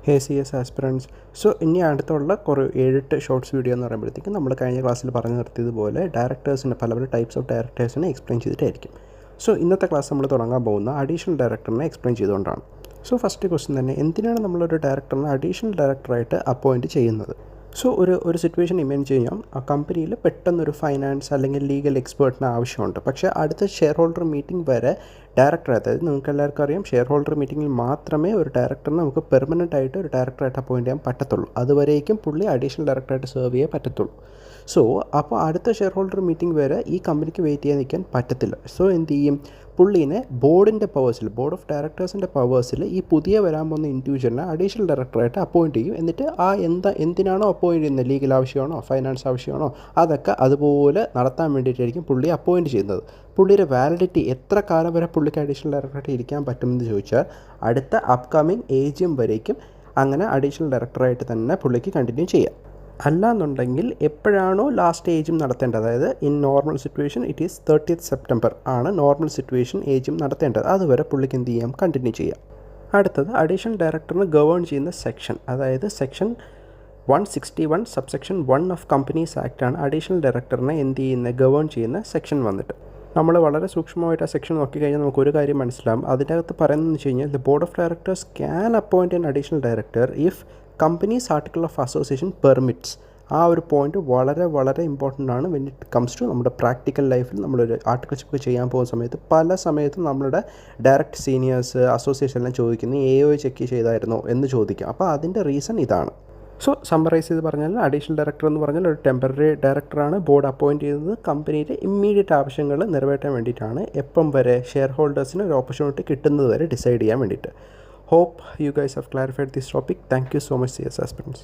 ഹേ C S aspirants. So ഇനി അടുത്തുള്ള കുറേ 7-8 ഷോർട്സ് വീഡിയോ എന്ന് പറയുമ്പോഴത്തേക്കും നമ്മൾ കഴിഞ്ഞ ക്ലാസ്സിൽ പറഞ്ഞു നിർത്തിയതുപോലെ ഡയറക്ടേഴ്സിൻ്റെ പല പല ടൈപ്സ് ഓഫ് ഡയറക്ടേഴ്സിനെ എക്സ്പ്ലെയിൻ ചെയ്തിട്ടായിരിക്കും. സോ ഇന്നത്തെ ക്ലാസ് നമ്മൾ തുടങ്ങാൻ പോകുന്ന അഡീഷണൽ ഡയറക്ടറിനെ എക്സ്പ്ലെയിൻ ചെയ്തുകൊണ്ടാണ്. സോ ഫസ്റ്റ് ക്വസ്റ്റ്യൻ തന്നെ, എന്തിനാണ് നമ്മളൊരു ഡയറക്ടറിനെ അഡീഷണൽ ഡയറക്ടറായിട്ട് അപ്പോയിൻറ്റ് ചെയ്യുന്നത്? സോ ഒരു സിറ്റുവേഷൻ ഇമേജ് ചെയ്യാം. ആ കമ്പനിയിൽ പെട്ടെന്നൊരു ഫൈനാൻസ് അല്ലെങ്കിൽ ലീഗൽ എക്സ്പേർട്ടിന് ആവശ്യമുണ്ട്. പക്ഷേ അടുത്ത ഷെയർ ഹോൾഡർ മീറ്റിംഗ് വരെ ഡയറക്ടർ, അതായത് നിങ്ങൾക്ക് എല്ലാവർക്കും അറിയാം, ഷെയർ ഹോൾഡർ മീറ്റിങ്ങിൽ മാത്രമേ ഒരു ഡയറക്ടറിനെ നമുക്ക് പെർമനൻ്റ് ആയിട്ട് ഒരു ഡയറക്ടറായിട്ട് അപ്പോയിൻറ്റ് ചെയ്യാൻ പറ്റത്തുള്ളൂ. അതുവരേക്കും പുള്ളി അഡീഷണൽ ഡയറക്ടറായിട്ട് സെർവ് ചെയ്യാൻ പറ്റത്തുള്ളൂ. സോ അപ്പോൾ അടുത്ത ഷെയർ ഹോൾഡർ മീറ്റിംഗ് വരെ ഈ കമ്പനിക്ക് വെയിറ്റ് ചെയ്യാൻ നിൽക്കാൻ പറ്റത്തില്ല. സോ എന്ത് ചെയ്യും, പുള്ളീനെ ബോർഡിൻ്റെ പവേഴ്സിൽ, ബോർഡ് ഓഫ് ഡയറക്ടേഴ്സിൻ്റെ പവേഴ്സിൽ ഈ പുതിയ വരാൻ പോകുന്ന ഇൻഡിവിജ്വലിനെ അഡീഷണൽ ഡയറക്ടറായിട്ട് അപ്പോയിൻറ്റ് ചെയ്യും. എന്നിട്ട് എന്തിനാണോ അപ്പോയിൻറ്റ് ചെയ്യുന്നത്, ലീഗൽ ആവശ്യമാണോ ഫൈനാൻസ് ആവശ്യമാണോ അതൊക്കെ അതുപോലെ നടത്താൻ വേണ്ടിയിട്ടായിരിക്കും പുള്ളി അപ്പോയിൻറ്റ് ചെയ്യുന്നത്. പുള്ളിയുടെ വാലിഡിറ്റി എത്ര കാലം വരെ പുള്ളിക്ക് അഡീഷണൽ ഡയറക്ടറായിട്ട് ഇരിക്കാൻ പറ്റുമെന്ന് ചോദിച്ചാൽ അടുത്ത അപ്കമിങ് AGM വരേക്കും അങ്ങനെ അഡീഷണൽ ഡയറക്ടറായിട്ട് തന്നെ പുള്ളിക്ക് കണ്ടിന്യൂ ചെയ്യാം. അല്ലാന്നുണ്ടെങ്കിൽ എപ്പോഴാണോ ലാസ്റ്റ് AGM നടത്തേണ്ടത്, അതായത് in normal situation it is 30th September ആണ് നോർമൽ സിറ്റുവേഷൻ AGM നടത്തേണ്ടത്. അതുവരെ പുള്ളിക്ക് എന്ത് ചെയ്യാം, കണ്ടിന്യൂ ചെയ്യാം. അടുത്തത് അഡീഷണൽ ഡയറക്ടറിന് ഗവേൺ ചെയ്യുന്ന സെക്ഷൻ, അതായത് section 161 subsection 1 of companies act ആണ് അഡീഷണൽ ഡയറക്ടറിനെ എന്ത് ചെയ്യുന്ന ഗവേൺ ചെയ്യുന്ന സെക്ഷൻ വന്നിട്ട്. നമ്മൾ വളരെ സൂക്ഷ്മമായിട്ട് ആ സെക്ഷൻ നോക്കിക്കഴിഞ്ഞാൽ നമുക്കൊരു കാര്യം മനസ്സിലാവും. അതിൻ്റെ അകത്ത് പറയുന്നതെന്ന് വെച്ച് കഴിഞ്ഞാൽ the board of directors can appoint an additional director if companies article of association permits. ആ ഒരു പോയിന്റ് വളരെ വളരെ ഇമ്പോർട്ടൻ്റ് ആണ് വെൻ ഇറ്റ് കംസ് ടു നമ്മുടെ പ്രാക്ടിക്കൽ ലൈഫിൽ. നമ്മളൊരു ആർട്ടിക്കിൾഷിപ്പ് ചെയ്യാൻ പോകുന്ന സമയത്ത് പല സമയത്തും നമ്മളുടെ ഡയറക്റ്റ് സീനിയേഴ്സ് അസോസിയേഷനെല്ലാം ചോദിക്കുന്നത് AO ചെക്ക് ചെയ്തായിരുന്നോ എന്ന് ചോദിക്കും. അപ്പോൾ അതിൻ്റെ റീസൺ ഇതാണ്. സോ സമ്മറൈസ് ചെയ്ത് പറഞ്ഞാൽ അഡീഷണൽ ഡയറക്ടർ എന്ന് പറഞ്ഞാൽ ഒരു ടെമ്പററി ഡയറക്ടറാണ് ബോർഡ് അപ്പോയിൻറ്റ് ചെയ്യുന്നത് കമ്പനിയുടെ ഇമ്മീഡിയറ്റ് ആവശ്യങ്ങൾ നിറവേറ്റാൻ വേണ്ടിയിട്ടാണ്. എപ്പം വരെ ഷെയർ ഹോൾഡേഴ്സിന് ഒരു ഓപ്പർച്യൂണിറ്റി കിട്ടുന്നത് വരെ ഡിസൈഡ് ചെയ്യാൻ വേണ്ടിയിട്ട്. Hope you guys have clarified this topic. Thank you so much, CS aspirants.